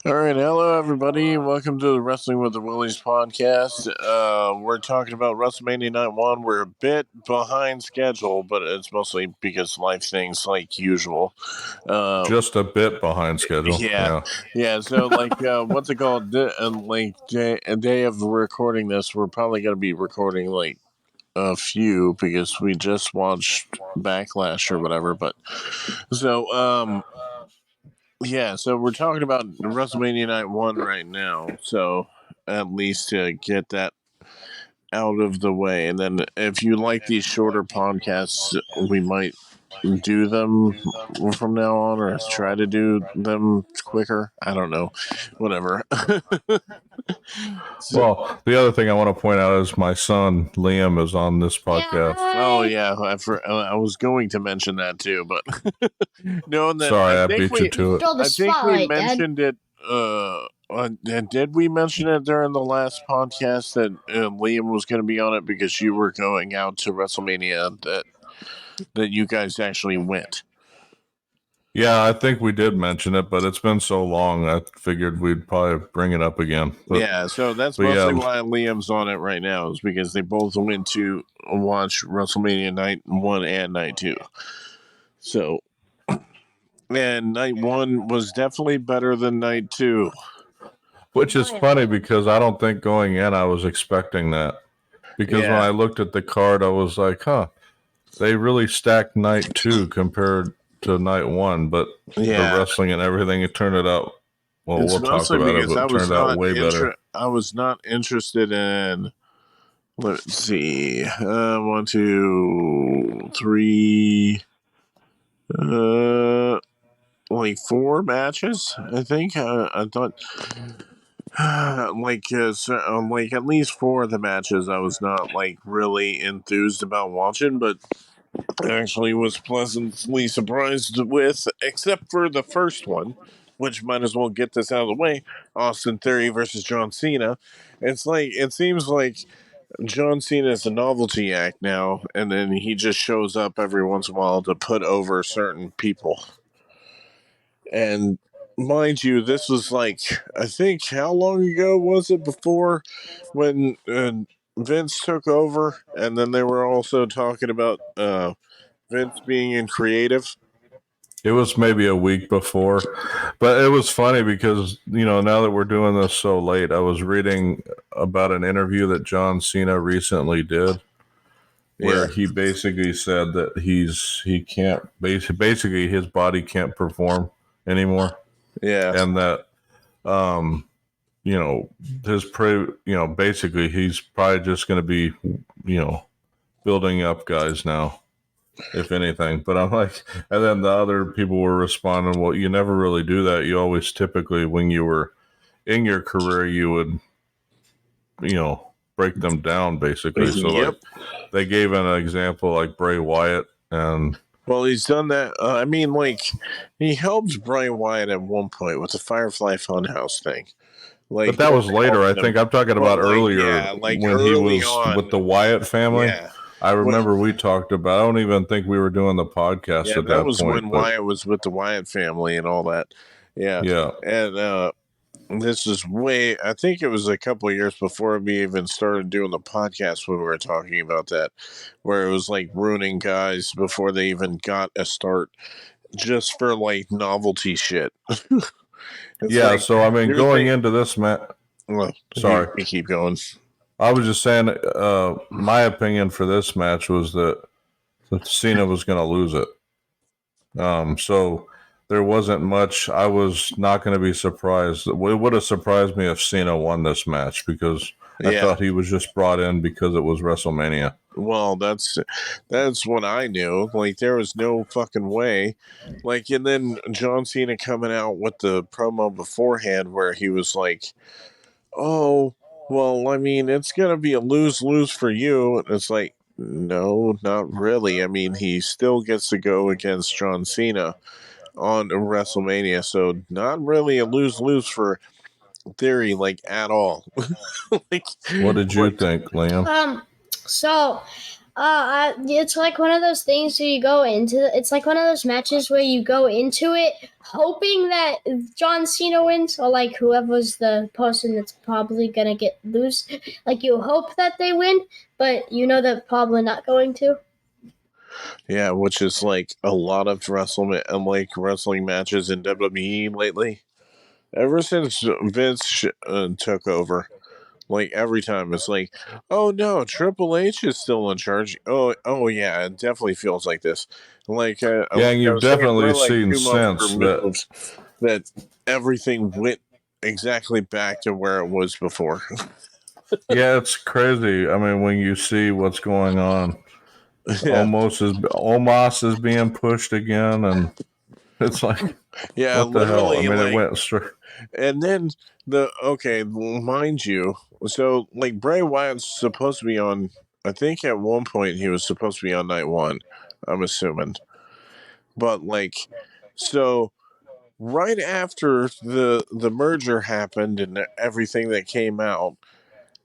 All right, hello everybody. Welcome to the Wrestling with the Willies podcast. We're talking about WrestleMania Night 1. We're a bit behind schedule, but it's mostly because life things like usual. Just a bit behind schedule. Yeah. So, what's it called? A day of recording this, we're probably going to be recording like a few because we just watched Backlash or whatever. But so, yeah, so we're talking about WrestleMania Night 1 right now. So at least to get that out of the way. And then if you like these shorter podcasts, we might do them from now on or try to do them quicker. I don't know. Whatever. Well, the other thing I want to point out is my son, Liam, is on this podcast. Oh, yeah. I was going to mention that too, but no. And then sorry, I beat you to it. I think we mentioned it. Did we mention it during the last podcast that Liam was going to be on it because you were going out to WrestleMania that you guys actually went? Yeah, I think we did mention it, but it's been so long, I figured we'd probably bring it up again. Yeah, so that's mostly why Liam's on it right now, is because they both went to watch WrestleMania Night 1 and Night 2. So, and Night 1 was definitely better than Night 2. Which is funny because I don't think going in I was expecting that. Because when I looked at the card, I was like, they really stacked Night 2 compared to Night 1, but the wrestling and everything, it turned it out. Well, we'll talk about it, but it turned out way better. I was not interested in, let's see, 1, 2, 3, like 4 matches, I think. I thought, like at least 4 of the matches I was not, like, really enthused about watching, but actually was pleasantly surprised with, except for the first one, which might as well get this out of the way. Austin Theory versus John Cena. It seems like John Cena is a novelty act now, and then he just shows up every once in a while to put over certain people. And mind you, this was like, I think, how long ago was it before when Vince took over, and then they were also talking about Vince being in creative? It was maybe a week before, but it was funny because, now that we're doing this so late, I was reading about an interview that John Cena recently did where he basically said that he can't, basically his body can't perform anymore. Yeah. And that, basically he's probably just going to be, building up guys now, if anything. But I'm like, and then the other people were responding, well, you never really do that. You always typically, when you were in your career, you would, break them down, basically. So like, they gave an example like Bray Wyatt, and well, he's done that. I mean, like, he helped Bray Wyatt at one point with the Firefly Funhouse thing. Like, but that was later, I think. I'm talking about earlier, when he was with the Wyatt family. Yeah. I remember we talked about, I don't even think we were doing the podcast at that point. That was when Wyatt was with the Wyatt family and all that. Yeah. Yeah. And this is I think it was a couple of years before we even started doing the podcast when we were talking about that, where it was like ruining guys before they even got a start just for like novelty shit. Yeah, like, so I mean, going into this match, sorry, you keep going. I was just saying, my opinion for this match was that Cena was going to lose it. So there wasn't much. I was not going to be surprised. It would have surprised me if Cena won this match because I thought he was just brought in because it was WrestleMania. Well, that's what I knew. Like, there was no fucking way. Like, and then John Cena coming out with the promo beforehand where he was like, oh, well, I mean, it's going to be a lose-lose for you. And it's like, no, not really. I mean, he still gets to go against John Cena on WrestleMania, so not really a lose-lose for Theory, like, at all. Like, what did you think, Liam? So It's like one of those things where you go into. It's like one of those matches where you go into it hoping that John Cena wins, or like whoever's the person that's probably gonna lose. Like you hope that they win, but you know they're probably not going to. Yeah, which is like a lot of wrestling matches in WWE lately. Ever since Vince took over, like every time it's like, oh no, Triple H is still in charge. Oh yeah, it definitely feels like this. Yeah, and Like I you've was saying, definitely we're like seen 2 months since that. removed that everything went exactly back to where it was before. Yeah, it's crazy. I mean, when you see what's going on, Yeah, Omos is being pushed again, and it's like, yeah, what the hell? I literally, mean, it like, went straight. and then mind you, so like Bray Wyatt's supposed to be on. I think at one point he was supposed to be on night one. I'm assuming, but like, so right after the merger happened and everything that came out,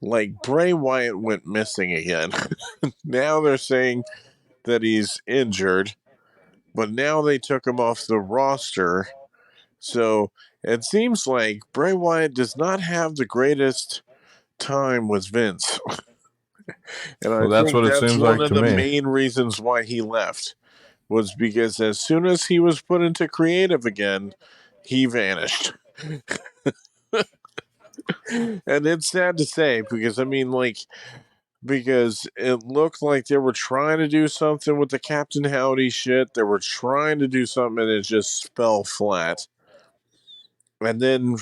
like Bray Wyatt went missing again. Now they're saying that he's injured, but now they took him off the roster. So it seems like Bray Wyatt does not have the greatest time with Vince. And I Well, that's think what it that's seems one like of to the me. main reasons why he left, was because as soon as he was put into creative again, he vanished. And it's sad to say because I mean, like, because it looked like they were trying to do something with the Captain Howdy shit. They were trying to do something and it just fell flat. And then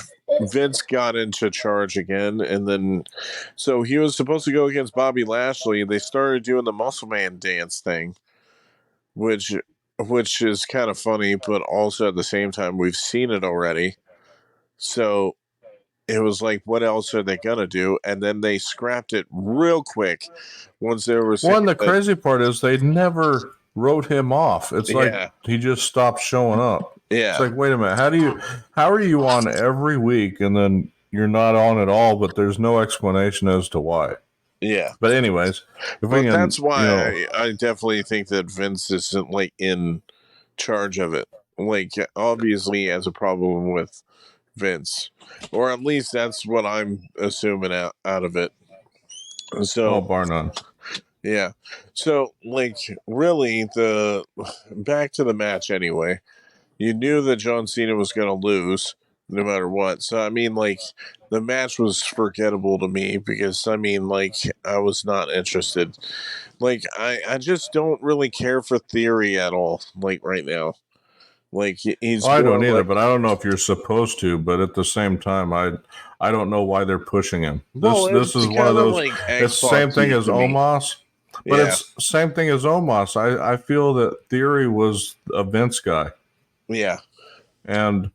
Vince got into charge again, and then so he was supposed to go against Bobby Lashley. They started doing the Muscle Man dance thing, which which is kind of funny, but also at the same time we've seen it already. So it was like, what else are they gonna do? And then they scrapped it real quick once they were saying One, the that, crazy part is they never wrote him off. It's like yeah, he just stopped showing up. It's yeah, like, wait a minute, how are you on every week and then you're not on at all? But there's no explanation as to why. yeah. But anyways, if we But can, that's why I definitely think that Vince isn't like in charge of it. Like, obviously, he has a problem with Vince, or at least that's what I'm assuming out of it. oh, So, bar none. yeah. So, like, really, the back to the match anyway. You knew that John Cena was going to lose no matter what. So, I mean, like, the match was forgettable to me because, I mean, like, I was not interested. Like, I just don't really care for Theory at all, like, right now. Like, Oh, he's I more don't either, like, but I don't know if you're supposed to. But at the same time, I don't know why they're pushing him. well, This it's is one of kind of those. like It's the same thing Xboxy as to me. Omos, but Yeah, it's same thing as Omos. I feel that Theory was a Vince guy, yeah. and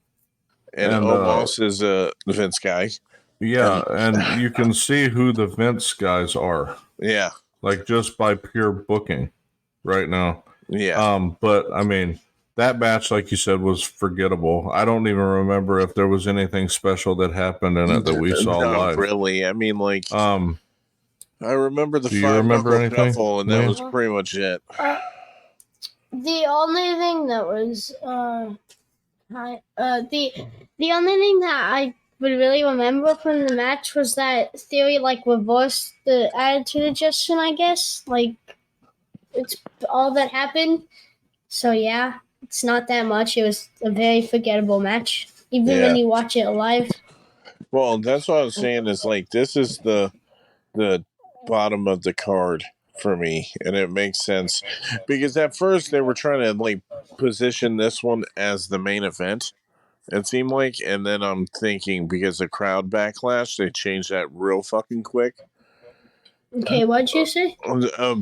And and Omos is a Vince guy. yeah, And and you can see who the Vince guys are, yeah, like just by pure booking right now. yeah. But I mean, that match, like you said, was forgettable. I don't even remember if there was anything special that happened in it that we saw Not live. really. I mean, like, Um, I remember the do you five remember knuckle anything, shuffle, and that Liam? was pretty much it. The only thing that was the only thing that I would really remember from the match was that Theory like reversed the attitude adjustment. I guess like it's all that happened. So yeah, it's not that much. It was a very forgettable match, even when Yeah. you watch it live. Well, that's what I was saying. Is like this is the bottom of the card for me, and it makes sense because at first they were trying to like position this one as the main event. It seemed like, and then I'm thinking because of crowd backlash, they changed that real fucking quick. Okay, what'd you say?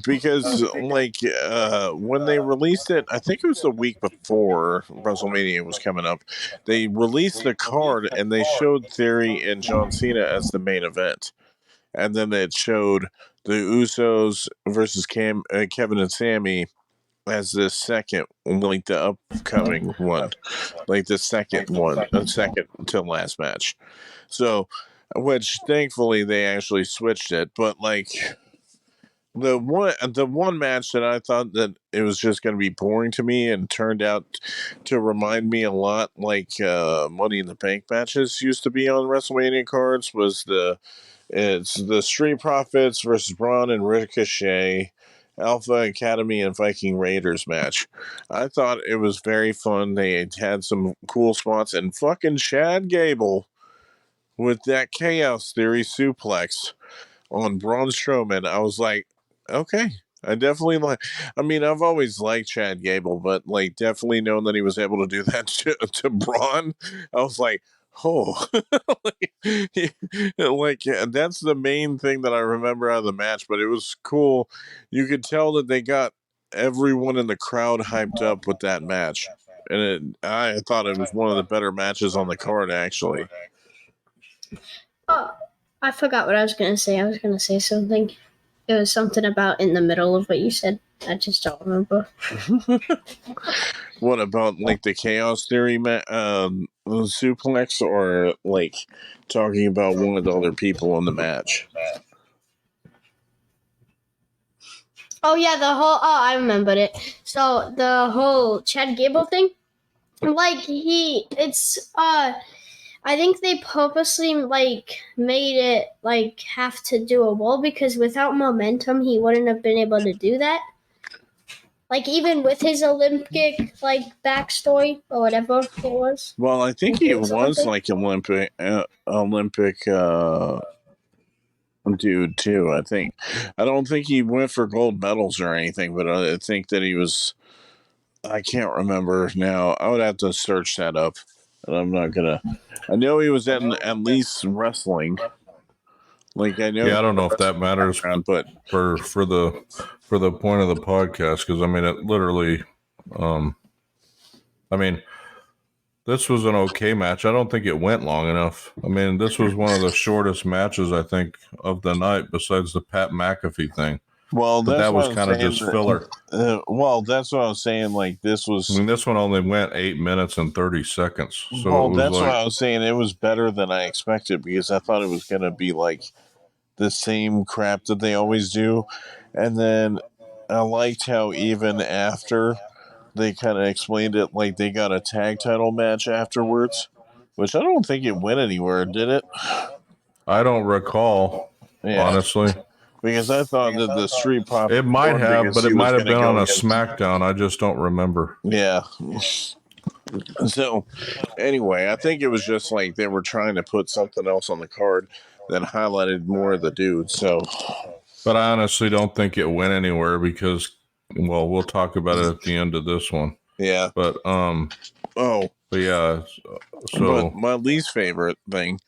Because like when they released it, I think it was the week before WrestleMania was coming up. They released the card and they showed Theory and John Cena as the main event, and then it showed the Usos versus Kevin and Sammy as the second, like the upcoming one, like the second one, second to last match. So, which thankfully they actually switched it, but like the one match that I thought that it was just going to be boring to me and turned out to remind me a lot like Money in the Bank matches used to be on WrestleMania cards was it's the Street Profits versus Braun and Ricochet, Alpha Academy and Viking Raiders match. I thought it was very fun. They had some cool spots, and fucking Chad Gable with that Chaos Theory suplex on Braun Strowman. I was like, okay. I definitely like. I mean, I've always liked Chad Gable, but like, definitely knowing that he was able to do that to Braun, I was like, oh, like yeah, that's the main thing that I remember out of the match. But it was cool. You could tell that they got everyone in the crowd hyped up with that match, and I thought it was one of the better matches on the card, actually. Oh, I forgot what I was going to say. I was going to say something. It was something about in the middle of what you said. I just don't remember. What about like the Chaos Theory suplex, or like talking about one of the other people in the match? Oh yeah, I remembered it. So the whole Chad Gable thing, like I think they purposely like made it like have to do a wall because without momentum he wouldn't have been able to do that. Like even with his Olympic like backstory or whatever it was. Well, I think he was like Olympic dude too. I think. I don't think he went for gold medals or anything, but I think that he was. I can't remember now. I would have to search that up. And I'm not gonna. I know he was at least wrestling. Like I know. Yeah, I don't know if that matters but for the point of the podcast, because I mean it literally. I mean, this was an okay match. I don't think it went long enough. I mean, this was one of the shortest matches I think of the night, besides the Pat McAfee thing. well, But that's that was what I'm kind of saying. just filler. Well, that's what I was saying. Like this I was. mean, this one only went 8 minutes and 30 seconds. So Well, it was that's like, what I was saying. It was better than I expected because I thought it was gonna be like the same crap that they always do, and then I liked how even after they kind of explained it, like they got a tag title match afterwards, which I don't think it went anywhere, did it? I don't recall, Yeah, honestly. because I thought that the Street Profits It might won have, because but he it was might have going to been go on a against. SmackDown. I just don't remember. Yeah. So, anyway, I think it was just like they were trying to put something else on the card that highlighted more of the dudes. So, But I honestly don't think it went anywhere because, well, we'll talk about it at the end of this one. yeah. But Oh, but yeah. but So my least favorite thing,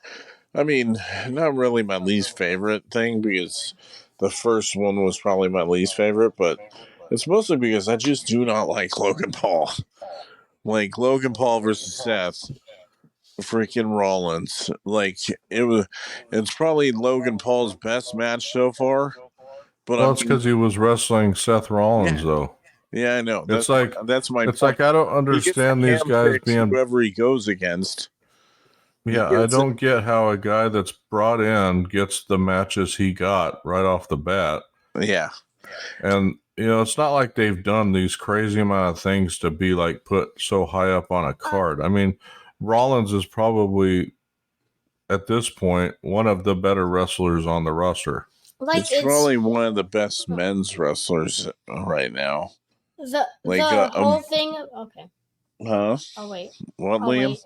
I mean, not really my least favorite thing because the first one was probably my least favorite, but it's mostly because I just do not like Logan Paul. Like Logan Paul versus Seth freaking Rollins. Like it's probably Logan Paul's best match so far. But I well, it's mean, because he was wrestling Seth Rollins, yeah, though. yeah, I know. It's like That's my it's point. like I don't He gets to understand these guys handpick being. whoever he goes against. He Yeah, I gets it. don't get how a guy that's brought in gets the matches he got right off the bat. Yeah. And it's not like they've done these crazy amount of things to be like put so high up on a card. I mean, Rollins is probably at this point one of the better wrestlers on the roster. Like It's probably one of the best men's wrestlers right now. the Like, whole thing. Okay. Huh? Oh wait. What, Oh Liam? wait.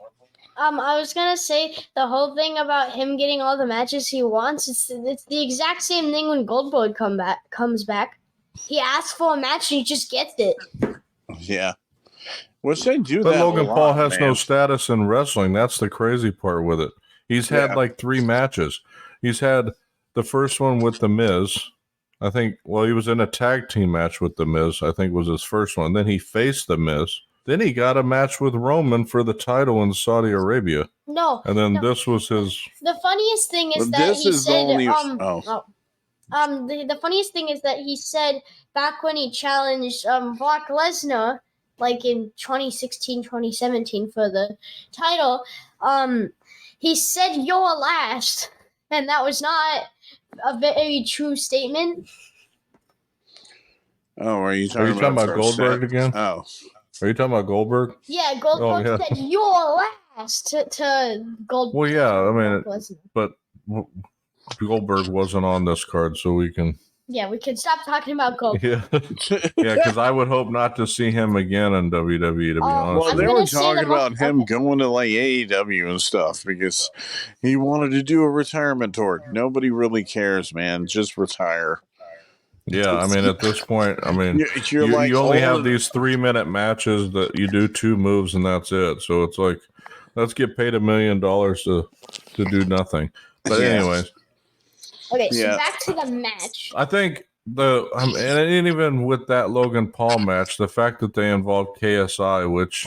I was gonna say the whole thing about him getting all the matches he wants. It's the exact same thing when Goldberg comes back. He asks for a match and he just gets it. Yeah. Which they do But that Logan a lot, Paul has man. no status in wrestling. That's the crazy part with it. He's had like 3 matches. He's had the first one with The Miz. I think, well, he was in a tag team match with The Miz, I think was his first one. Then he faced The Miz. Then he got a match with Roman for the title in Saudi Arabia. No. And then this was his. The funniest thing is that This he is said only. the funniest thing is that he said back when he challenged Brock Lesnar, like in 2016, 2017 for the title, he said "you're last," and that was not a very true statement. Oh, are you Are you talking talking about for Goldberg Seth? again? Oh, Are you talking about Goldberg? Yeah, Goldberg Oh, yeah. said you're last to Goldberg. Well, yeah, I mean, wasn't. but Goldberg wasn't on this card, so we can. Yeah, we can stop talking about Goldberg. Yeah, because I would hope not to see him again in WWE. To be honest, well, I'm they gonna were say talking the about most- him okay. going to like AEW and stuff because he wanted to do a retirement tour. Nobody really cares, man. Just retire. yeah, I mean, at this point, I mean, You're like you only have old- these 3-minute matches that you do 2 moves and that's it. So it's like, let's get paid $1 million to do nothing. But Yeah. anyways, Okay, so Yeah. back to the match. I think and even with that Logan Paul match, the fact that they involved KSI, which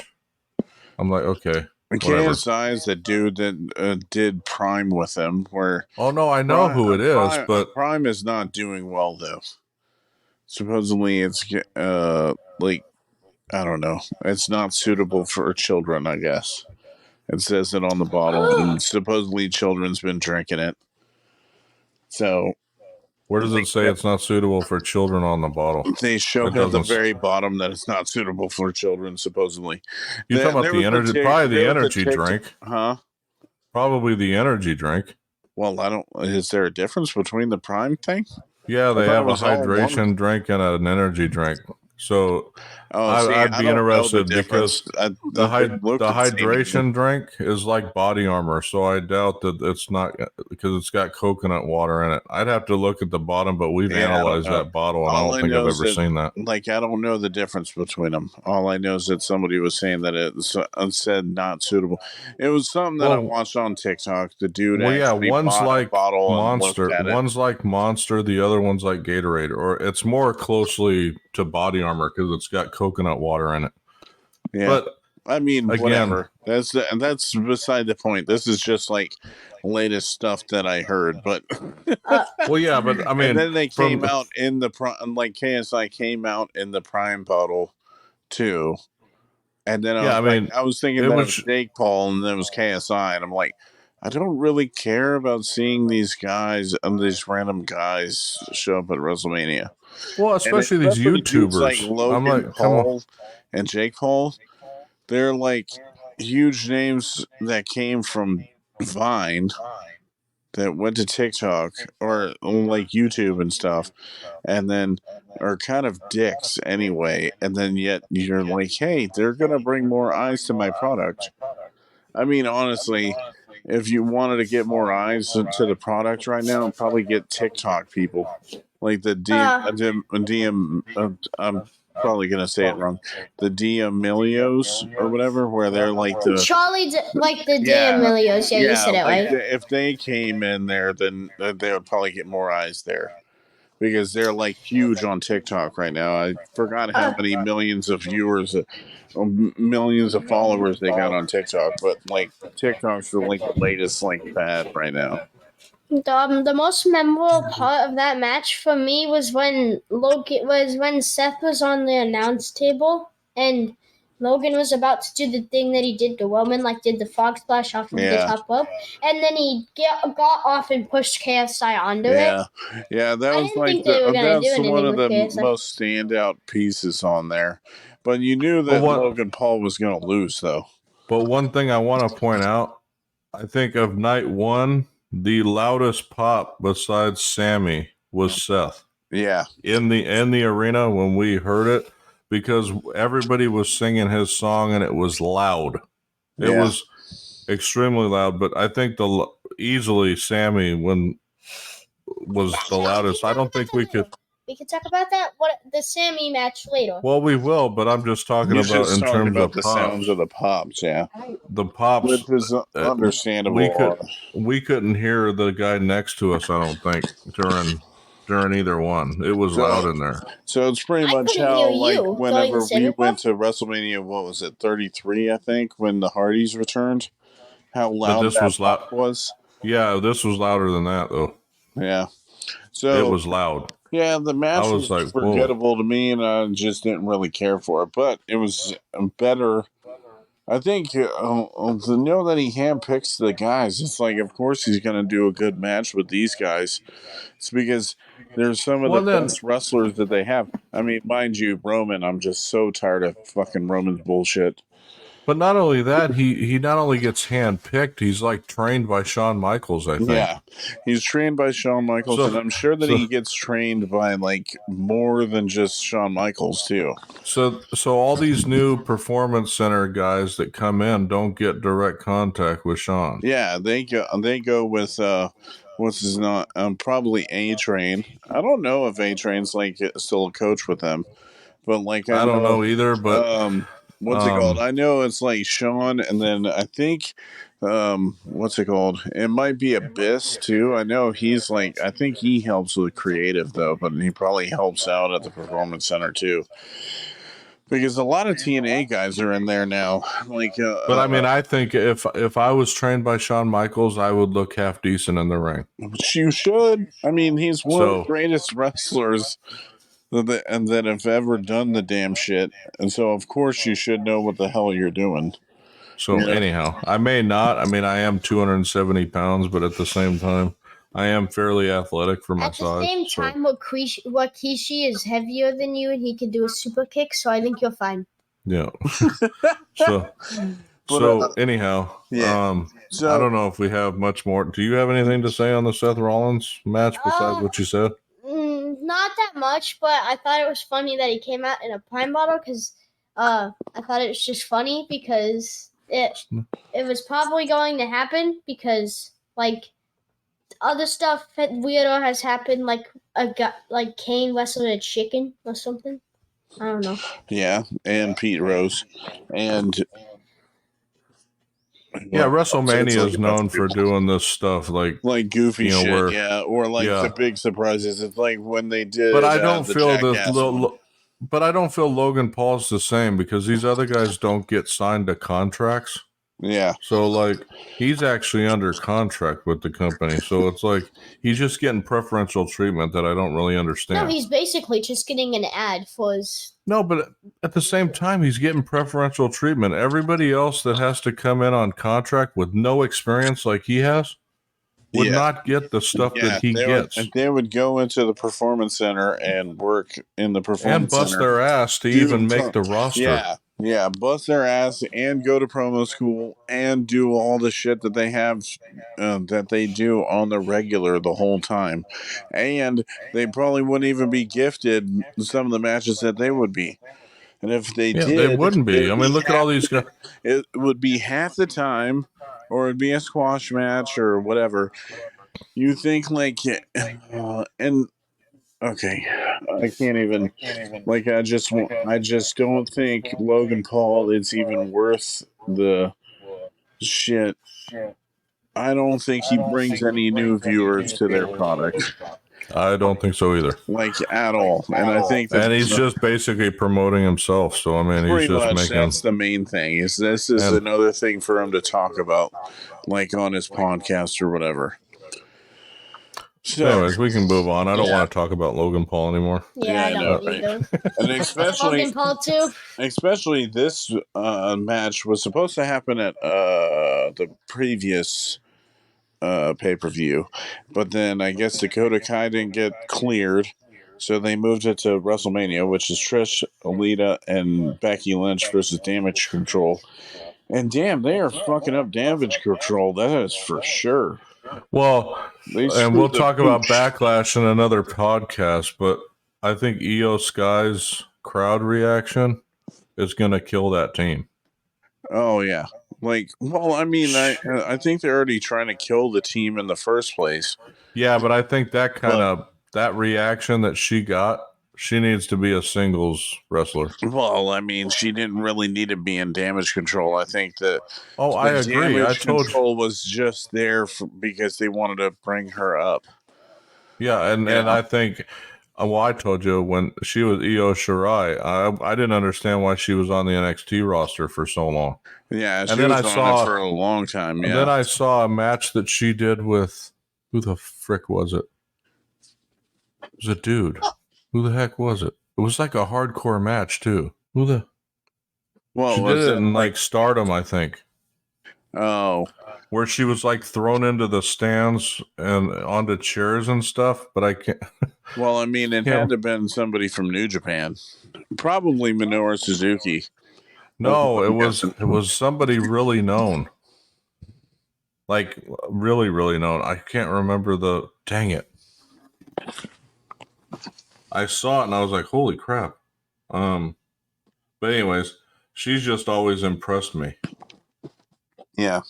I'm like, okay, whatever. KSI is the dude that did Prime with him. Where Oh no, I know who it is, but Prime is not doing well though. Supposedly, it's like I don't know. It's not suitable for children. I guess it says it on the bottle, and supposedly children's been drinking it. So where does it say it's not suitable for children on the bottle? they showed It at the doesn't- very bottom that it's not suitable for children. Supposedly, You're talking about the energy, probably the energy drink, huh? probably the energy drink. Well, I don't. Is there a difference between the Prime thing? Yeah, they thought have it a was all hydration one. drink and an energy drink. So Oh, see, I'd I be don't know the interested difference. because The the hydration drink is like body armor. So I doubt that it's not because it's got coconut water in it. I'd have to look at the bottom, but we've Yeah, I don't analyzed know. that bottle, and I All don't I think know I've is ever that, seen that. like, I don't know the difference between them. All I know is that somebody was saying that it's said not suitable. It was something that I Well- watched on TikTok. The dude Well, yeah, actually one's bought a like bottle and looked Monster, at it. one's like Monster, the other one's like Gatorade, or it's more closely to body armor because it's got coconut water in it. Yeah, But I mean, again- whatever. That's beside the point. This is just like latest stuff that I heard, but well, yeah, but I mean, and then they from- came out in the like KSI came out in the Prime bottle too. And then Yeah, I mean, I was thinking it that it was- was Jake Paul and then it was KSI, and I'm like, I don't really care about seeing these guys and these random guys show up at WrestleMania. well, And especially these dudes YouTubers. like Logan I'm like, come on. Paul and Jake Paul. They're like huge names that came from Vine that went to TikTok or like YouTube and stuff, and then are kind of dicks anyway. And then yet you're like, hey, they're gonna bring more eyes to my product. I mean, honestly, if you wanted to get more eyes to the product right now, probably get TikTok people like the I'm probably gonna say it wrong. The D'Amelios or whatever, where they're like the Charlie, like the Yeah. D'Amelios. Yeah, you said it like right. if they came in there, then they would probably get more eyes there because they're like huge on TikTok right now. I forgot how many millions of viewers, millions of followers they got on TikTok, but like TikTok's the like the latest like fad right now. The most memorable part of that match for me was when Seth was on the announce table and Logan was about to do the thing that he did to Roman, like did the frog splash off of the Yeah. top rope, and then he got off and pushed KSI onto it. Yeah, that I was didn't like think they were gonna do that's anything one of with the KSI. most standout pieces on there. But you knew that Logan Paul was going to lose, though. But one thing I want to point out, I think of night one, the loudest pop besides Sammy was Seth. Yeah, in the arena when we heard it, because everybody was singing his song and it was loud. It Yeah. was extremely loud. But I think easily Sammy was the loudest. I don't think we could. We can talk about that. What the Sammy match later. Well, we will, but I'm just talking You're about just in talking terms about of the pops. sounds of the pops. Yeah, The pops. which is understandable. We couldn't hear the guy next to us. I don't think during either one. It was loud in there. So it's pretty I much couldn't how, hear like, you whenever during the we Sammy went to WrestleMania, what was it, 33, I think, when the Hardys returned, how loud this that was loud. pop was. Yeah, this was louder than that, though. Yeah. So It was loud. yeah, the match I was was like, forgettable to me, and I just didn't really care for it. But it was better. I think to know that he handpicks the guys, it's like, of course he's going to do a good match with these guys. It's because they're some of the Well, then, best wrestlers that they have. I mean, mind you, Roman, I'm just so tired of fucking Roman's bullshit. but not only that, he not only gets handpicked, he's like trained by Shawn Michaels, I think. Yeah, he's trained by Shawn Michaels, and I'm sure that he gets trained by like more than just Shawn Michaels too. So all these new performance center guys that come in don't get direct contact with Shawn. Yeah, they go with what's his not probably A Train. I don't know if A Train's like still a coach with them, but like I I don't know know either, but what's it called? I know it's like Sean, and then I think what's it called? It might be Abyss too. I know he's like, I think he helps with creative though, but he probably helps out at the performance center too. Because a lot of TNA guys are in there now. Like, but I mean, I think if I was trained by Shawn Michaels, I would look half decent in the ring. you should. I mean, he's one of the So greatest wrestlers that have ever done the damn shit. And so, of course, you should know what the hell you're doing. so Yeah. anyhow, I may not. I mean, I am 270 pounds, but at the same time, I am fairly athletic for my At the size. same time, Wakishi is heavier than you, and he can do a super kick. So I think you're fine. Yeah. So anyhow, yeah. I don't know if we have much more. Do you have anything to say on the Seth Rollins match besides what you said? Not that much, but I thought it was funny that he came out in a pine bottle because I thought it was just funny because it was probably going to happen because like other stuff that weirdo has happened, like a guy, like Kane wrestled a chicken or something. I don't know. Yeah, and Pete Rose, and Yeah, well, so it's WrestleMania like is a bunch known of for people. doing this stuff, like Goofy you know, shit, where yeah, or like yeah. the big surprises. It's like when they did, But I don't the feel this. Jackass one. But I don't feel Logan Paul's the same because these other guys don't get signed to contracts. Yeah, So like he's actually under contract with the company. So it's like he's just getting preferential treatment that I don't really understand. No, he's basically just getting an ad for his. No, but at the same time, he's getting preferential treatment. Everybody else that has to come in on contract with no experience like he has would not get the stuff that he gets. They would go into the performance center and work in the And performance bust center, their ass to even make the roster. Yeah, bust their ass and go to promo school and do all the shit that they have that they do on the regular the whole time, and they probably wouldn't even be gifted some of the matches that they would be. And if they did, they wouldn't be. I mean, look at all these guys. It would be half the time, or it'd be a squash match or whatever. You think like, and okay, I can't even. Like I just don't think Logan Paul is even worth the shit. I don't think he brings any new viewers to their product. I don't think so either. Like at all. And I think that, and he's just basically promoting himself. So I mean, he's just making. That's the main thing. This is another thing for him to talk about, like on his podcast or whatever. So, anyways, we can move on. I don't want to talk about Logan Paul anymore. Yeah, I don't either. And especially Logan Paul too. Especially this match was supposed to happen at the previous pay-per-view, but then I guess Dakota Kai didn't get cleared, so they moved it to WrestleMania, which is Trish, Alita, and Becky Lynch versus Damage Control. And damn, they are fucking up Damage Control. That is for sure. Well, and we'll talk about Backlash in another podcast, but I think Io Sky's crowd reaction is going to kill that team. Oh yeah. Like, well, I mean, I think they're already trying to kill the team in the first place. Yeah, but I think that that reaction that she got, she needs to be a singles wrestler. Well, I mean, she didn't really need to be in Damage Control. I think that. Oh, I agree. I told Control was just there because they wanted to bring her up. Yeah, and I think. Well, I told you when she was Io Shirai, I didn't understand why she was on the NXT roster for so long. Yeah, she was on it for a long time. Yeah. And then I saw a match that she did with who the frick was it? It was a dude. Who the heck was it? It was like a hardcore match too. Well, Well, She did was it it in like? Stardom, I think, Oh, where she was like thrown into the stands and onto chairs and stuff. But I can't. well, I mean, it had to have been somebody from New Japan, probably Minoru Suzuki. That's what No, I'm guessing. it was somebody really known, like really really known. I can't remember the. Dang it! I saw it and I was like, holy crap. But anyways, she's just always impressed me. Yeah.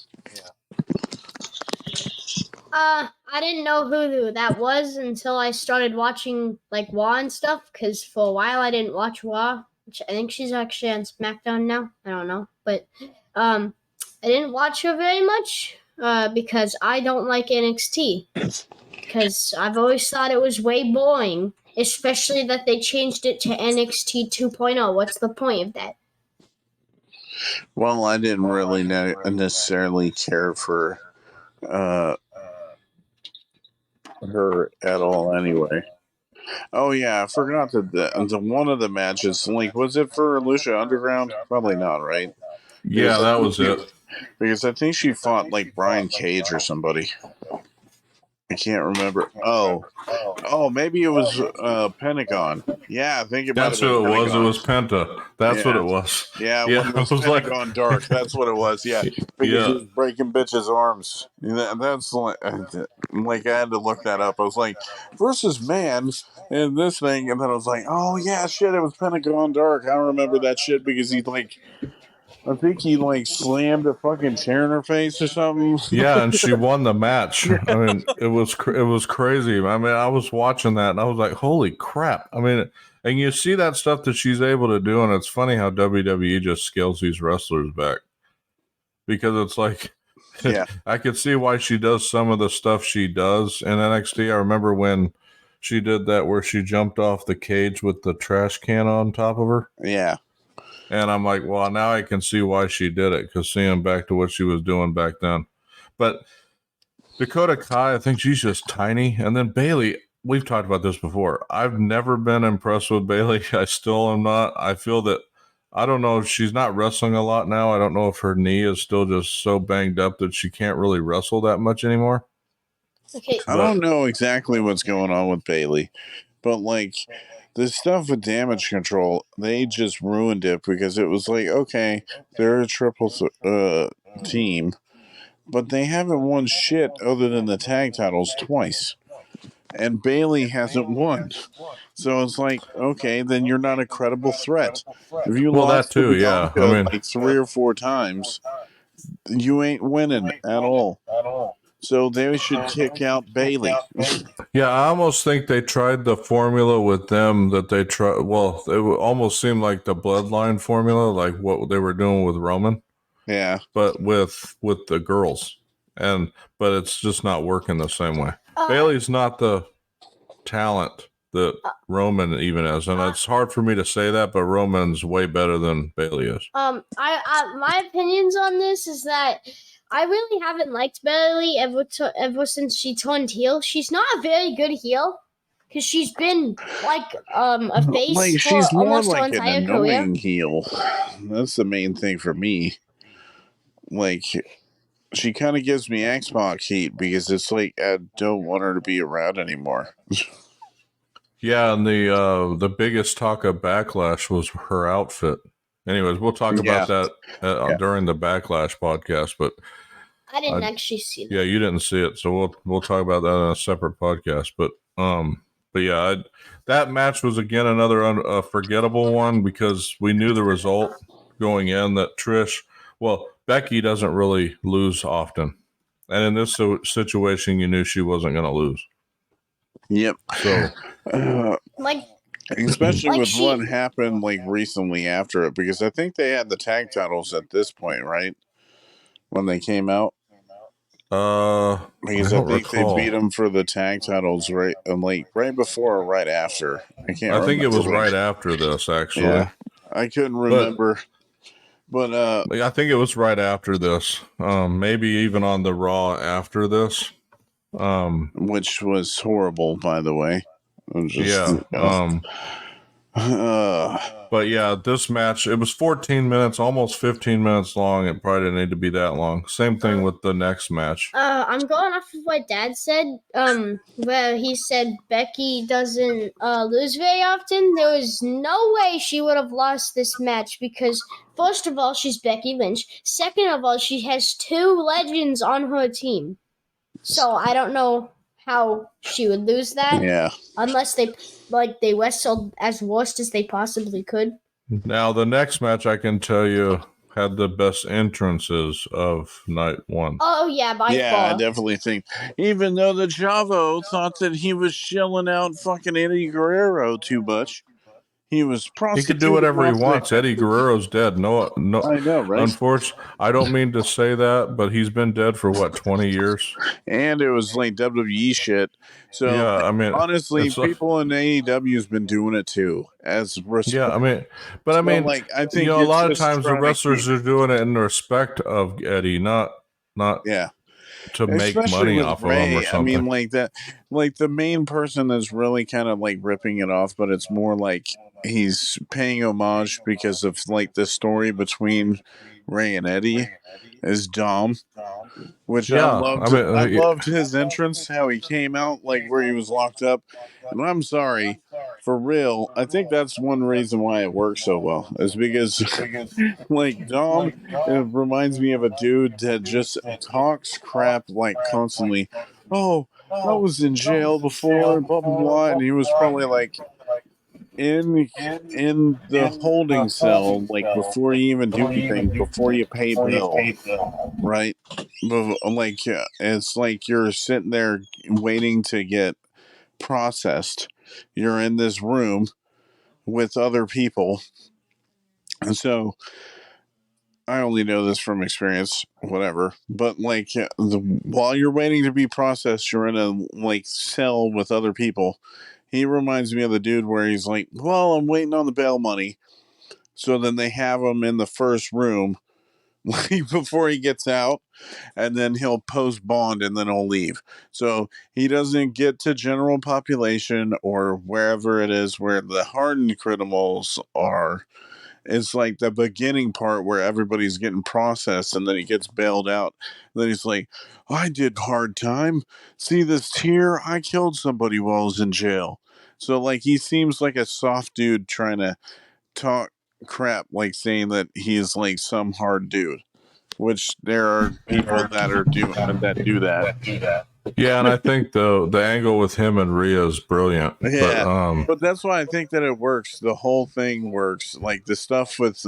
I didn't know who that was until I started watching like Raw and stuff. Because for a while I didn't watch Raw, which I think she's actually on SmackDown now. I don't know, but I didn't watch her very much because I don't like NXT. Because I've always thought it was way boring, especially that they changed it to NXT 2.0. What's the point of that? Well, I didn't really necessarily care for uh, her at all anyway. Oh yeah, I forgot that the one of the matches, like, was it for Lucha Underground? Probably not, right? Yeah, that was it. Because I think she fought like Brian Cage or somebody. I can't remember. Oh, maybe it was Pentagon. Yeah, I think it might have That's been who it was. It Pentagon. was Penta. That's what Yeah. it was. Yeah, Yeah, when it I was was like, Pentagon Dark, that's what it was. Yeah, because he yeah, was breaking bitches' arms. That's like I had to look that up. I was like, versus man in this thing, and then I was like, oh yeah, shit, it was Pentagon Dark. I remember that shit because he like, I think he like slammed a fucking chair in her face or something. yeah, and she won the match. I mean, it was crazy. I mean, I was watching that and I was like, holy crap. I mean, and you see that stuff that she's able to do, and it's funny how WWE just scales these wrestlers back because it's like, Yeah, I could see why she does some of the stuff she does in NXT. I remember when she did that where she jumped off the cage with the trash can on top of her. yeah. And I'm like, well, now I can see why she did it, because seeing back to what she was doing back then. But Dakota Kai, I think she's just tiny. And then Bayley, we've talked about this before. I've never been impressed with Bayley. I still am not. I feel that, I don't know, she's not wrestling a lot now. I don't know if her knee is still just so banged up that she can't really wrestle that much anymore. Okay. I don't know exactly what's going on with Bayley, but like the stuff with Damage Control, they just ruined it because it was like, okay, they're a triple team, but they haven't won shit other than the tag titles twice, and Bayley hasn't won. So it's like, okay, then you're not a credible threat. If you Well, that lost to too, yeah. I Bianca mean, like 3 or 4 times, you ain't winning at all. So they should kick out Bayley. yeah, I almost think they tried the formula with them that they try. Well, it almost seemed like the bloodline formula, like what they were doing with Roman, Yeah. but with the girls, but it's just not working the same way. Bailey's not the talent that Roman even is, and it's hard for me to say that, but Roman's way better than Bailey is. My opinions on this is that I really haven't liked Bayley ever since she turned heel. She's not a very good heel because she's been like a face Like, for she's more almost her like an entire career. annoying heel. That's the main thing for me. Like, she kind of gives me Xbox heat because it's like I don't want her to be around anymore. Yeah, and the biggest talk of Backlash was her outfit. Anyways, we'll talk about that during the Backlash podcast. But I didn't actually see that. yeah, you didn't see it, so we'll talk about that in a separate podcast. But yeah, that match was again another unforgettable one because we knew the result going in that Becky doesn't really lose often, and in this situation, you knew she wasn't going to lose. Yep. So, especially with what happened like recently after it, because I think they had the tag titles at this point, right? When they came out. Because I think they beat them for the tag titles right before or right after. I can't remember. I think it was right after this, actually. Yeah, I couldn't remember. But I think it was right after this. Maybe even on the Raw after this. Which was horrible, by the way. Yeah. But yeah, this match, it was 14 minutes, almost 15 minutes long. It probably didn't need to be that long. Same thing with the next match. I'm going off of what Dad said. Where he said Becky doesn't lose very often. There was no way she would have lost this match because first of all, she's Becky Lynch. Second of all, she has 2 legends on her team. So I don't know how she would lose that. Yeah. Unless they wrestled as worst as they possibly could. Now, the next match, I can tell you, had the best entrances of night one. Oh yeah, by Yeah, far. I definitely think. Even though the Chavo thought that he was shilling out fucking Eddie Guerrero too much, he was He prostituting could do whatever he off wants. Eddie Guerrero's dead. No. I know, right? Unfortunately, I don't mean to say that, but he's been dead for what, 20 years? And it was like WWE shit. So, Yeah, like, I mean, honestly, it's like, people in AEW's been doing it too. As respect. yeah, I mean, but I So, mean, like, I you think know, a it's lot of just times the trying to wrestlers keep. are doing it in respect of Eddie, not Yeah. to make Especially money with off of him or Ray. I mean, something. like that, like the main person is really kind of like ripping it off, but it's more like he's paying homage because of like the story between Ray and Eddie is Dom, which I Yeah, loved. I loved his entrance, how he came out like where he was locked up. And I'm sorry, for real, I think that's one reason why it works so well is because like Dom, it reminds me of a dude that just talks crap like constantly. Oh, I was in jail before, blah blah blah, and he was probably like in the holding cell, like before you even do anything, before you pay bill, right? Like it's like you're sitting there waiting to get processed. You're in this room with other people, and so I only know this from experience, whatever. But like, while you're waiting to be processed, you're in a like cell with other people. He reminds me of the dude where he's like, "Well, I'm waiting on the bail money." So then they have him in the first room like before he gets out, and then he'll post bond and then he'll leave. So he doesn't get to general population or wherever it is where the hardened criminals are. It's like the beginning part where everybody's getting processed and then he gets bailed out. And then he's like, I did hard time. See this tear? I killed somebody while I was in jail. So like he seems like a soft dude trying to talk crap, like saying that he's like some hard dude. Which there are people that are doing that do that. Yeah, and I think the angle with him and Rhea is brilliant. Yeah, but that's why I think that it works. The whole thing works. Like the stuff with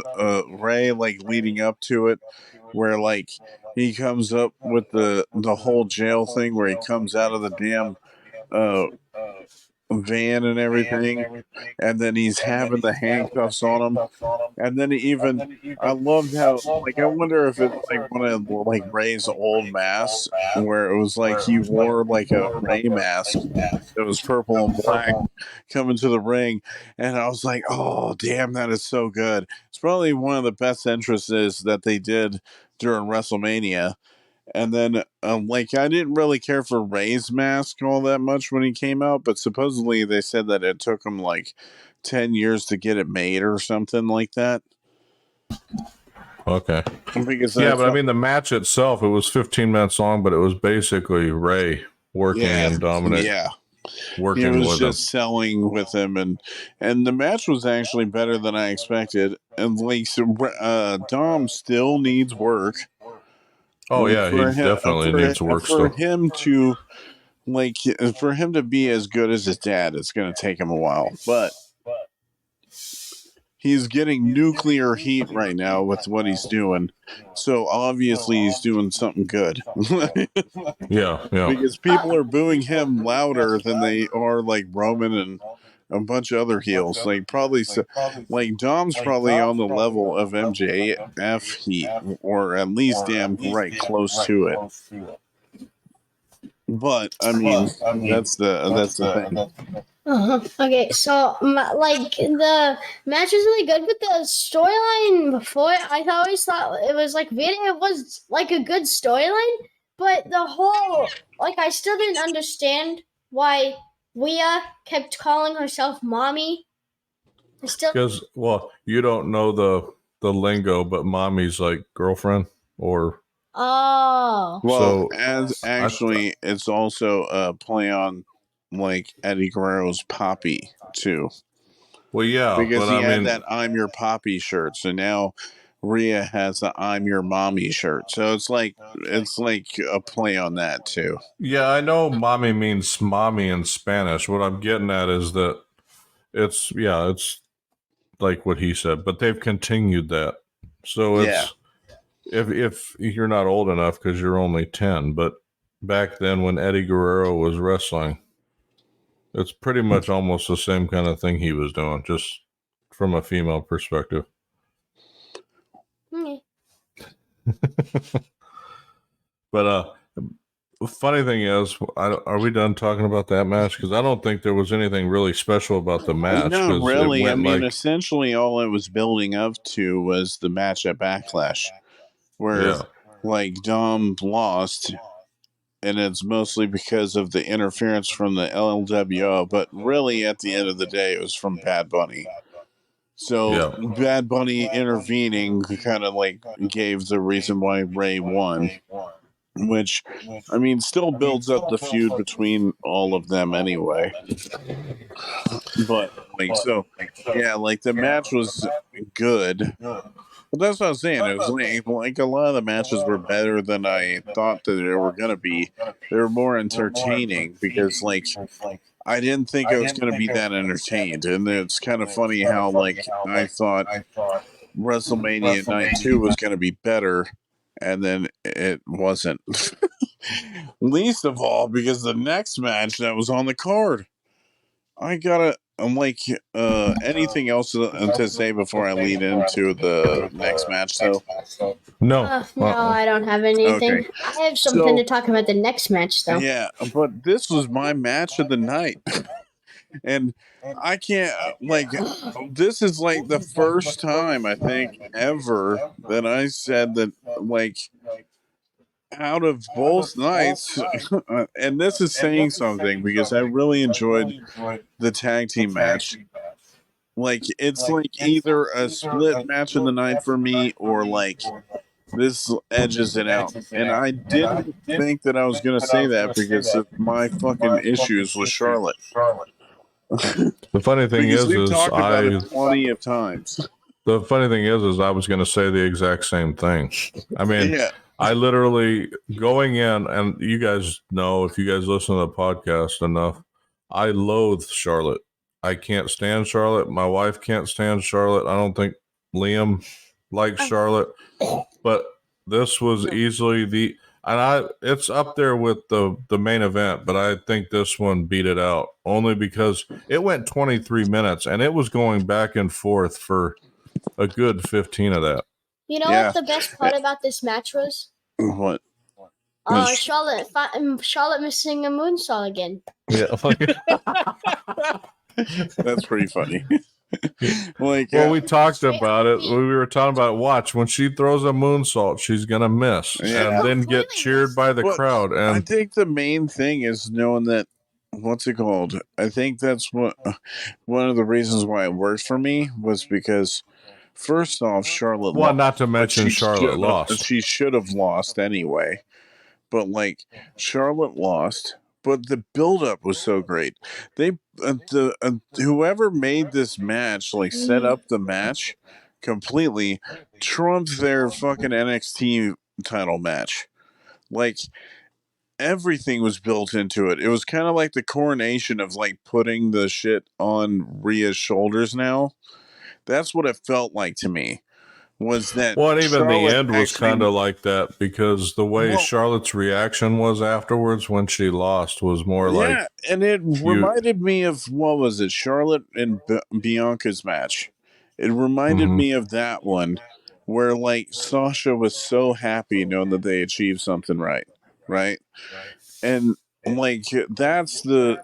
Ray, like leading up to it, where like he comes up with the whole jail thing, where he comes out of the damn uh, van and everything, and then he's having the handcuffs on him. And then even I loved how like I wonder if it's like one of like Ray's old masks where it was like he wore like a Ray mask that was purple and black coming to the ring, and I was like, oh damn, that is so good. It's probably one of the best entrances that they did during WrestleMania. And then, like, I didn't really care for Ray's mask all that much when he came out, but supposedly they said that it took him like 10 years to get it made or something like that. Okay. Because yeah, but I mean, the match itself, it was 15 minutes long, but it was basically Ray working and Dominic working he was with just him. selling with him, and the match was actually better than I expected. And like, so, Dom still needs work. Oh Like, yeah, he definitely needs work for still. him to like for him to be as good as his dad, it's going to take him a while, but he's getting nuclear heat right now with what he's doing. So obviously he's doing something good. Yeah. Because people are booing him louder than they are like Roman and a bunch of other heels. Like probably like Dom's probably on the level of MJF heat, or at least damn right close to it. But I mean, that's the thing. Okay, so like the match was really good, but the storyline before I always thought it was like really, it was like a good storyline, but the whole like I still didn't understand why Rhea kept calling herself mommy. Still, Because, well, you don't know the lingo, but mommy's like girlfriend or oh, Well, so. as actually, it's also a play on like Eddie Guerrero's Poppy too, Well, yeah, because but he I had mean, that "I'm Your Poppy" shirt, so now Rhea has the "I'm Your Mommy" shirt. So it's like a play on that too. yeah, I know mommy means mommy in Spanish. What I'm getting at is that it's like what he said, but they've continued that. So Yeah. it's if you're not old enough because you're only 10, but back then when Eddie Guerrero was wrestling, it's pretty much almost the same kind of thing he was doing, just from a female perspective. okay. But funny thing is, are we done talking about that match? Because I don't think there was anything really special about the match Not because it really. I went mean, like, essentially, all it was building up to was the match at Backlash, where yeah, like Dom lost, and it's mostly because of the interference from the LWO. But really, at the end of the day, it was from Bad Bunny. So yeah. Bad Bunny intervening kind of like gave the reason why Ray won, which I mean still builds up the feud between all of them anyway. But like so, yeah, like the match was good. But that's what I was saying. It was like a lot of the matches were better than I thought that they were gonna be. They were more entertaining because like I didn't think I was gonna be that entertained. And it's kind of funny how like I thought WrestleMania Night 2 was gonna be better and then it wasn't. Least of all because the next match that was on the card. I'm like anything else to say before I lead into the next match though? No, No, I don't have Okay. anything. I have something to So talk about the next match, though. yeah, but this was my match of the night. And I can't like this is like the first time I think ever that I said that like out of both nights and this is saying something because I really enjoyed the tag team match. Like it's like either a split match of the night for me or like this edges it out. And I didn't think that I was gonna say that because of my fucking issues with Charlotte. the funny thing Because is, we've is talked about it I plenty of times. the funny thing is I was going to say the exact same thing. I mean, Yeah. I literally going in, and you guys know if you guys listen to the podcast enough, I loathe Charlotte. I can't stand Charlotte. My wife can't stand Charlotte. I don't think Liam likes Charlotte, but this was easily it's up there with the main event, but I think this one beat it out only because it went 23 minutes and it was going back and forth for a good 15 of that. You know Yeah. what the best part about this match was? What? Charlotte missing a moonsault again. Yeah. That's pretty funny. Like Well, we talked Straight about it. up. We were talking about watch when she throws a moonsault, she's gonna miss Yeah. and then get Completely cheered by the But crowd. I And think the main thing is knowing that what's it called? I think that's what one of the reasons why it worked for me was because first off, Charlotte well, not lost, to but mention Charlotte lost. she should have lost anyway. But like Charlotte lost, but the buildup was so great. They whoever made this match like set up the match completely trumped their fucking NXT title match. Like everything was built into it. It was kind of like the coronation of like putting the shit on Rhea's shoulders now. That's what it felt like to me. Was that Well, and even the Charlotte end was kind actually of like that because the way well, Charlotte's reaction was afterwards when she lost was more like yeah, and it you. reminded me of what was it, Charlotte and Bianca's match. It reminded Mm-hmm. me of that one, where like Sasha was so happy knowing that they achieved something right, and like that's the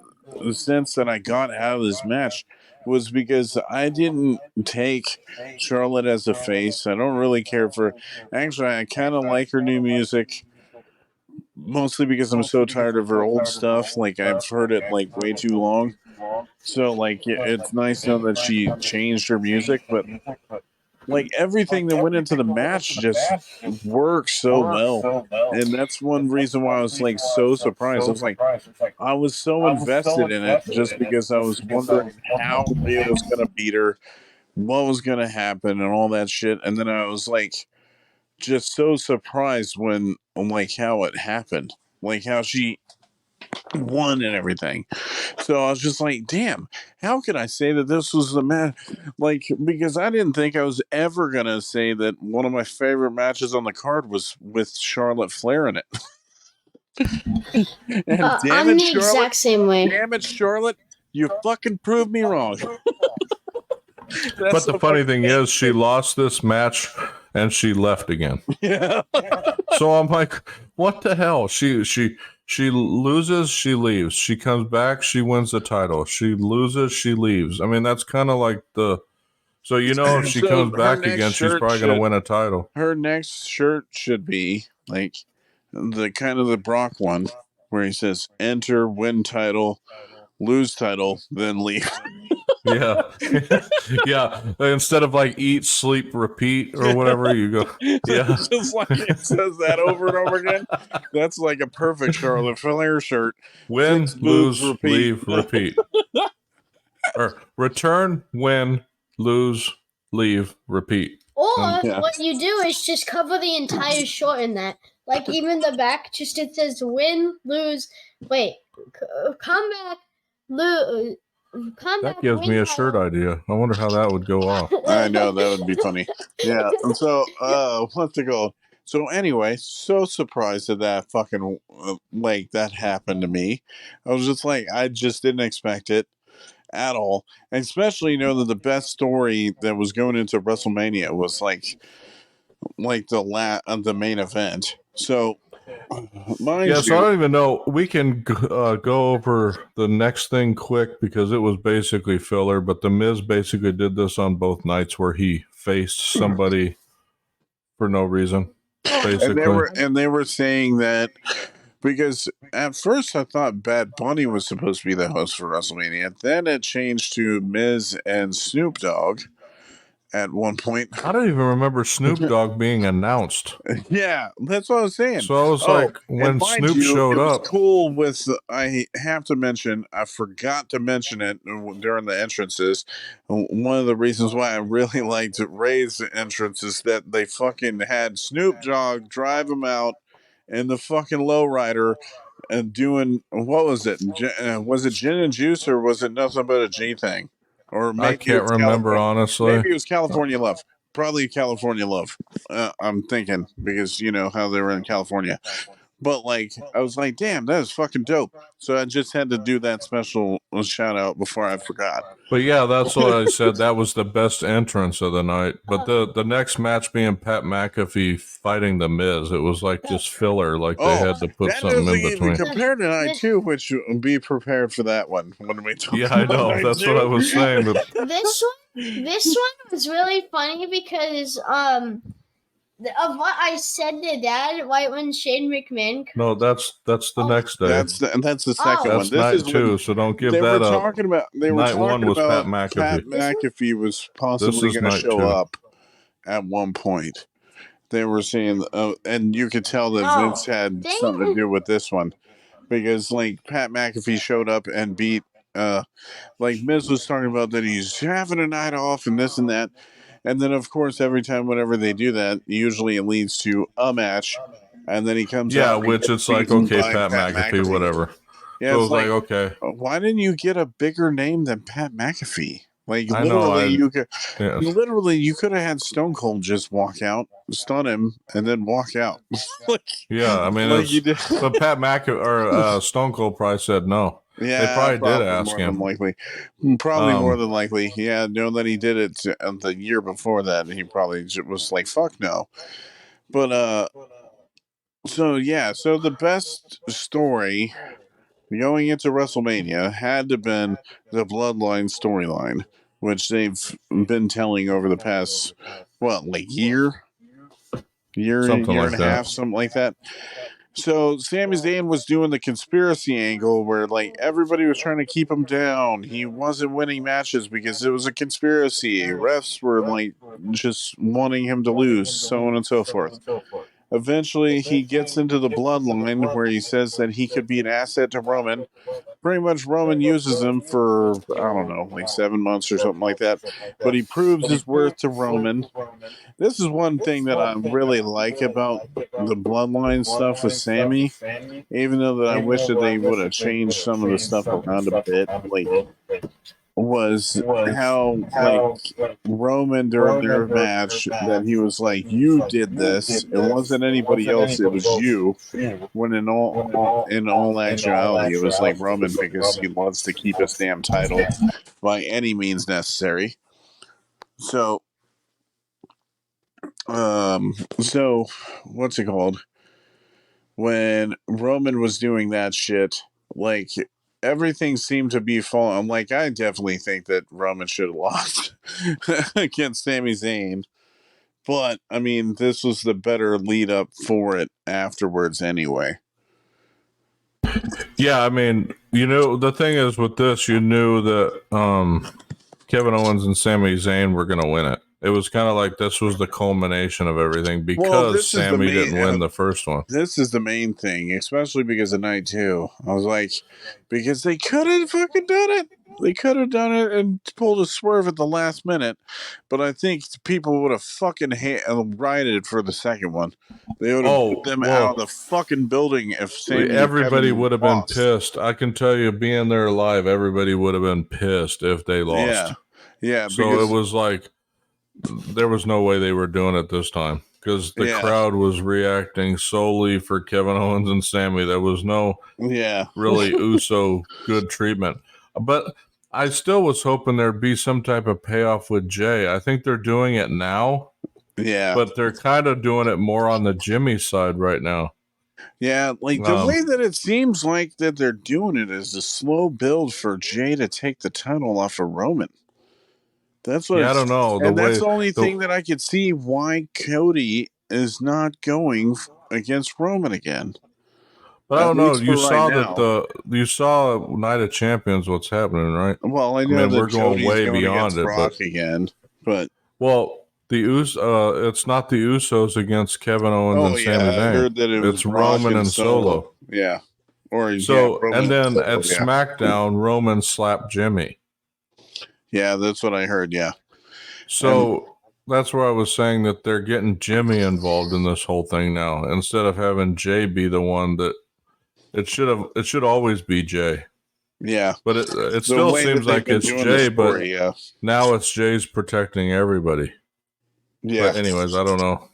sense that I got out of this match was because I didn't take Charlotte as a face. I don't really care for. Actually, I kind of like her new music mostly because I'm so tired of her old stuff. Like I've heard it like way too long. So like it's nice to know that she changed her music, but like everything that went into the match just worked so well. And that's one reason why I was like so surprised. I was so invested in it just because I was wondering how Rhea was gonna beat her, what was gonna happen, and all that shit. And then I was like just so surprised when like how it happened, like how she won and everything. So I was just like, damn, how could I say that this was the match? Like, because I didn't think I was ever gonna say that one of my favorite matches on the card was with Charlotte Flair in it. And damn I'm it, the Charlotte, exact same way. damn it, Charlotte, you fucking proved me wrong. But the funny thing is, she lost this match and she left again. Yeah. So I'm like, what the hell? She loses, she leaves. She comes back, she wins the title. She loses, she leaves. I mean, that's kind of like the. So if she So comes her back next again, she's shirt probably going to should- win a title. Her next shirt should be like the kind of the Brock one where he says, "Enter, win title, lose title, then leave." Yeah, yeah. Instead of like eat, sleep, repeat, or whatever, you go. Yeah, Just like it says that over and over again. That's like a perfect Charlotte Flair shirt. win, Fix, moves, lose, repeat. leave, repeat, or return, win, lose, leave, repeat. Or Yeah. what you do is just cover the entire short in that. Like even the back, just it says win, lose. Wait, come back, lose. Come That back, gives win me a title. shirt idea. I wonder how that would go off. I know that would be funny. Yeah. And so, what's the goal? So anyway, so surprised that that fucking like that happened to me. I was just like, I just didn't expect it at all, and especially that the best story that was going into WrestleMania was like the main event. So, mind Yeah, so I you, don't even know. We can go over the next thing quick because it was basically filler. But the Miz basically did this on both nights where he faced somebody for no reason. Basically, and they were saying that because at first I thought Bad Bunny was supposed to be the host for WrestleMania. Then it changed to Miz and Snoop Dogg at one point. I don't even remember Snoop Dogg being announced. Yeah, that's what I was saying. So I was like, And when mind Snoop you, showed it was up, cool with. I have to mention, I forgot to mention it during the entrances. One of the reasons why I really liked Ray's entrance is that they fucking had Snoop Dogg drive him out in the fucking lowrider and doing what was it? Was it gin and juice or was it nothing but a G thing? Or I maybe it can't was remember California. honestly. Maybe it was California Love. Probably California Love. I'm thinking because you know how they were in California. But like, I was like, damn, that is fucking dope. So I just had to do that special shout out before I forgot. But yeah, that's what I said. That was the best entrance of the night. But the next match being Pat McAfee fighting the Miz, it was like just filler. Like they had to put That something doesn't in even between. compare to night two, which be prepared for that one when we talk. Yeah, I about know. night That's two. what I was saying. But This one was really funny because of what I said to Dad right when Shane McMahon. no, that's the next day. That's the second one. That's This night is two. when So don't give they that were up. talking about. They were Night talking one was Pat about McAfee. Pat McAfee was possibly This is going to night show two. up at one point. They were saying, and you could tell that Vince had something to do with this one because, like, Pat McAfee showed up and beat. Like Miz was talking about that he's having a night off and this and that, and then of course every time whenever they do that, usually it leads to a match, and then he comes Yeah, out. which it's like, beaten okay, by Pat McAfee, whatever. Yeah, So it's it's like, okay, why didn't you get a bigger name than Pat McAfee? Like I know. Yeah. literally you could have had Stone Cold just walk out, stun him, and then walk out. Yeah, I mean, like you did. but Pat McAfee or Stone Cold probably said no. Yeah, They probably did ask more him. than likely. Probably more than likely. Yeah, know that he did it the year before that, and he probably was like, "Fuck no." But so yeah, so the best story going into WrestleMania had to have been the Bloodline storyline, which they've been telling over the past Something year like and a that. half, something like that. So Sami Zayn was doing the conspiracy angle where like everybody was trying to keep him down. He wasn't winning matches because it was a conspiracy. Refs were like just wanting him to lose, so on and so forth. Eventually, he gets into the bloodline where he says that he could be an asset to Roman. Pretty much, Roman uses him for, I don't know, like 7 months or something like that. But he proves his worth to Roman. This is one thing that I really like about the bloodline stuff with Sammy, even though that I wish that they would have changed some of the stuff around a bit. Like, was how like Roman during their match that he was like, "You did this. It wasn't anybody else. It was you." When in all actuality, it was like Roman because he wants to keep his damn title by any means necessary. So, so what's it called? When Roman was doing that shit, like everything seemed to be falling. Like I definitely think that Roman should have lost against Sami Zayn, but I mean, this was the better lead up for it afterwards, anyway. Yeah, I mean, the thing is with this, you knew that Kevin Owens and Sami Zayn were going to win it. It was kind of like this was the culmination of everything because This is the Sami main, didn't win the first one. This is the main thing, especially because of night 2. I was like, because they could have fucking done it. They could have done it and pulled a swerve at the last minute, but I think people would have fucking rioted for the second one. They would have put them out of the fucking building if Sami everybody would have been lost. pissed. I can tell you, being there live, everybody would have been pissed if they lost. Yeah. So it was like there was no way they were doing it this time because the crowd was reacting solely for Kevin Owens and Sami. There was no really Uso good treatment. But I still was hoping there'd be some type of payoff with Jay. I think they're doing it now. Yeah. But they're kind of doing it more on the Jimmy side right now. Yeah, like the way that it seems like that they're doing it is a slow build for Jay to take the title off of Roman. That's what I don't know. That's the only thing that I could see why Cody is not going against Roman again. But I don't know. You saw you saw Night of Champions. What's happening, right? Well, I know that we're going way beyond it, Brock again. But it's not the Usos against Kevin Owens and Sami Zayn. I heard that it's Roman and Solo. Yeah. And then at SmackDown, Roman slapped Jimmy. Yeah, that's what I heard. Yeah. So that's where I was saying that they're getting Jimmy involved in this whole thing now instead of having Jay be the one that it should always be Jay. Yeah. But it still seems like it's Jay, but now it's Jay's protecting everybody. Yeah. But anyways, I don't know.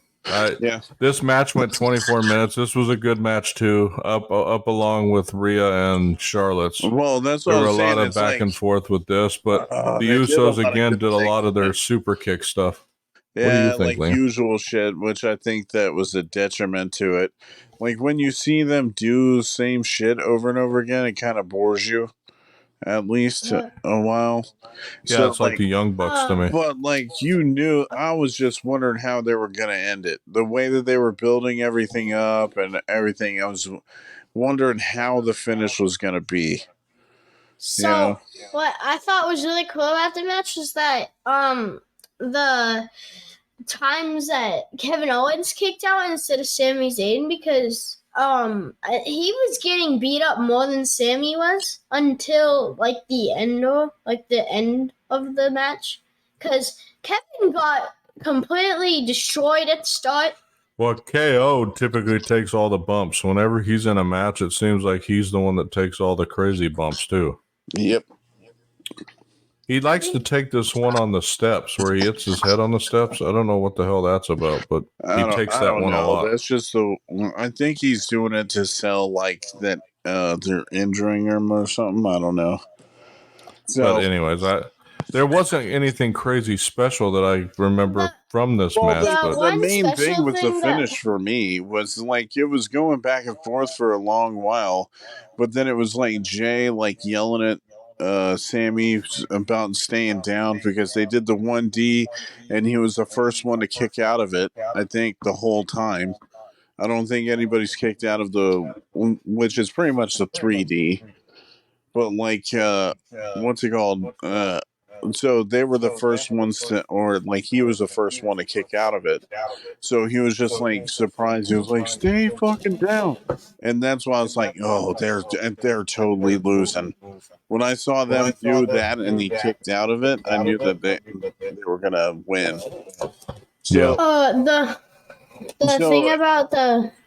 This match went 24 minutes. This was a good match too, up along with Rhea and Charlotte's. Well, that's what there were a lot of back and forth with this, but the Usos again did a lot of their super kick stuff. Yeah, what do you think, like Liam? usual shit, which I think that was a detriment to it. Like when you see them do the same shit over and over again, it kind of bores you. At least a while. Yeah, so, it's like the Young Bucks to me. But like I was just wondering how they were going to end it. The way that they were building everything up and everything, I was wondering how the finish was going to be. So what I thought was really cool about the match was that the times that Kevin Owens kicked out instead of Sami Zayn because he was getting beat up more than Sami was until the end of the match because Kevin got completely destroyed at the start. Well, KO typically takes all the bumps. Whenever he's in a match, it seems like he's the one that takes all the crazy bumps too. Yep. He likes to take this one on the steps where he hits his head on the steps. I don't know what the hell that's about, but he takes that one a lot. That's just I think he's doing it to sell that they're injuring him or something. I don't know. But anyways, there wasn't anything crazy special that I remember from this match. The main thing with the finish for me was it was going back and forth for a long while, but then it was Jay yelling at Sami about staying down because they did the 1D and he was the first one to kick out of it, I think, the whole time. I don't think anybody's kicked out of which is pretty much the 3D. But like, what's it called? So they were the first ones to, or like he was the first one to kick out of it. So he was just like surprised. He was like, "Stay fucking down," and that's why I was like, "Oh, they're totally losing." When I saw them do that and he kicked out of it, I knew that they were gonna win. Yeah. So, The thing so about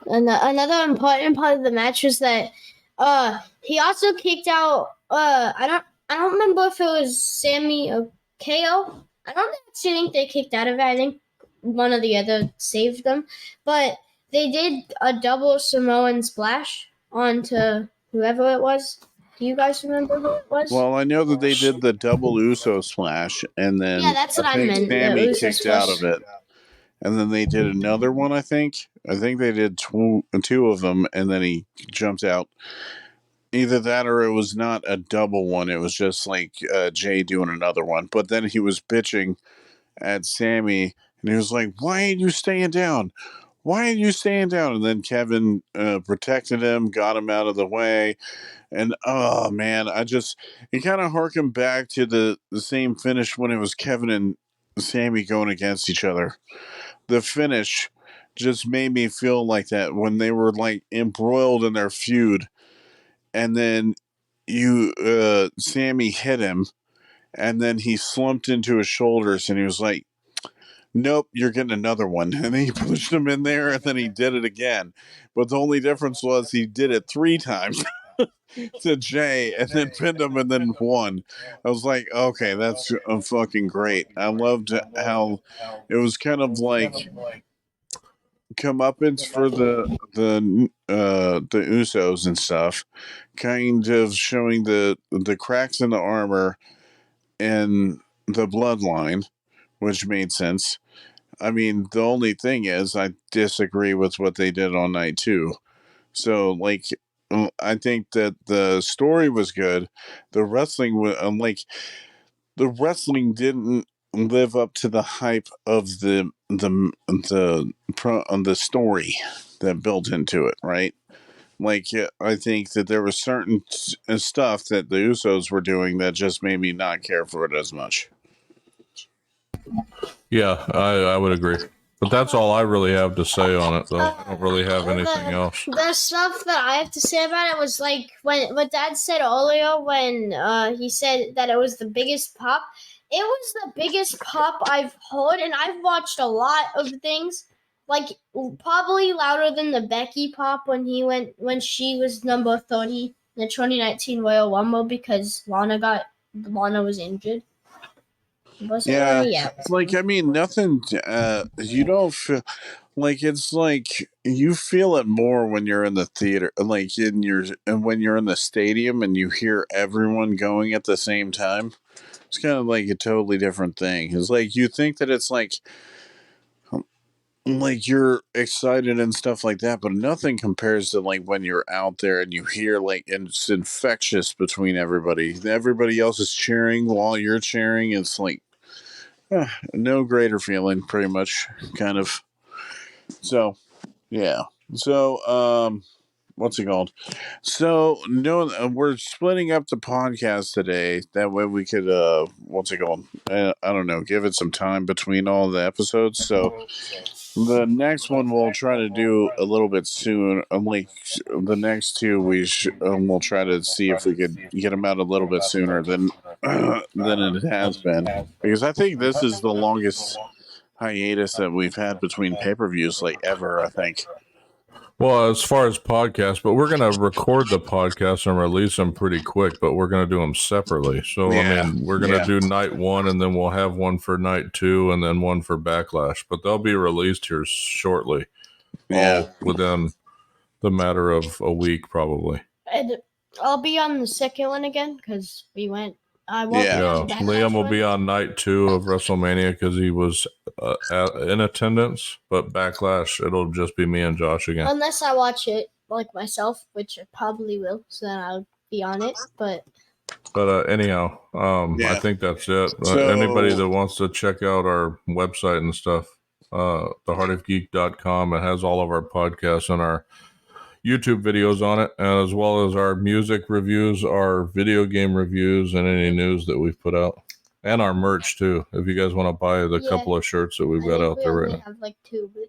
another important part of the match was that he also kicked out I don't remember if it was Sammy or KO. I don't actually think they kicked out of it. I think one or the other saved them. But they did a double Samoan splash onto whoever it was. Do you guys remember who it was? well, I know that they did the double Uso splash, and then Yeah, that's I what I think meant. The Sammy Uso kicked splash. out of it. And then they did another one, I think. I think they did two of them, and then he jumped out. Either that or it was not a double one. It was just like Jay doing another one. But then he was bitching at Sammy, and he was like, "Why ain't you staying down? Why ain't you staying down?" And then Kevin protected him, got him out of the way. And oh man, it kind of harkened back to the same finish when it was Kevin and Sammy going against each other. The finish just made me feel like that when they were like embroiled in their feud, and then Sammy hit him, and then he slumped into his shoulders, and he was like, "Nope, you're getting another one." And then he pushed him in there, and then he did it again. But the only difference was he did it 3 times to Jay, and then pinned him, and then won. I was like, okay, that's fucking great. I loved how it was kind of like comeuppance for the Usos and stuff, kind of showing the cracks in the armor and the bloodline, which made sense. I mean, the only thing is, I disagree with what they did on night 2. So, like, I think that the story was good. The wrestling was the wrestling didn't live up to the hype of the story that built into it, right? Like, I think that there was certain stuff that the Usos were doing that just made me not care for it as much. Yeah, I would agree. But that's all I really have to say on it, though. I don't really have anything else. The stuff that I have to say about it was like when what Dad said earlier when he said that it was the biggest pop. It was the biggest pop I've heard, and I've watched a lot of things. Like probably louder than the Becky pop when she was number 30 in the 2019 Royal Rumble because Lana was injured. Yeah, like I mean, nothing. You don't feel like it's like you feel it more when you're in the theater, like and when you're in the stadium and you hear everyone going at the same time. It's kind of like a totally different thing. It's like you think that it's like you're excited and stuff like that, but nothing compares to like when you're out there and you hear like it's infectious between everybody. Everybody else is cheering while you're cheering. It's like no greater feeling, pretty much, kind of. So, yeah. So, what's it called? So, no, we're splitting up the podcast today. That way we could, what's it called? I don't know, give it some time between all the episodes. So, the next one we'll try to do a little bit soon. Like the next two, we'll try to see if we could get them out a little bit sooner than it has been, because I think this is the longest hiatus that we've had between pay-per-views like ever. I think. Well, as far as podcasts, but we're going to record the podcast and release them pretty quick, but we're going to do them separately. So, Yeah, I mean, we're going to do night 1, and then we'll have one for night 2, and then one for Backlash. But they'll be released here shortly, all within the matter of a week, probably. And I'll be on the second one again because we went. I won't be on the Backlash Liam will one. be on night 2 of WrestleMania because he was in attendance, but Backlash, it'll just be me and Josh again. Unless I watch it like myself, which I probably will, so then I'll be on it. But anyhow, I think that's it. So- Anybody that wants to check out our website and stuff. theheartofgeek.com. It has all of our podcasts and our YouTube videos on it, as well as our music reviews, our video game reviews, and any news that we've put out. And our merch, too, if you guys want to buy the couple of shirts that we've got out there right now. We have like 2, but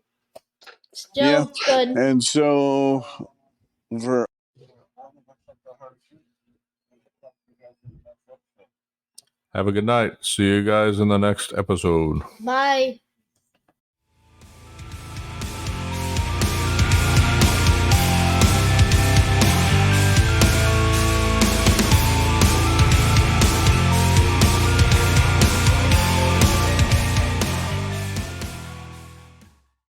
still good. And so, for have a good night. See you guys in the next episode. Bye.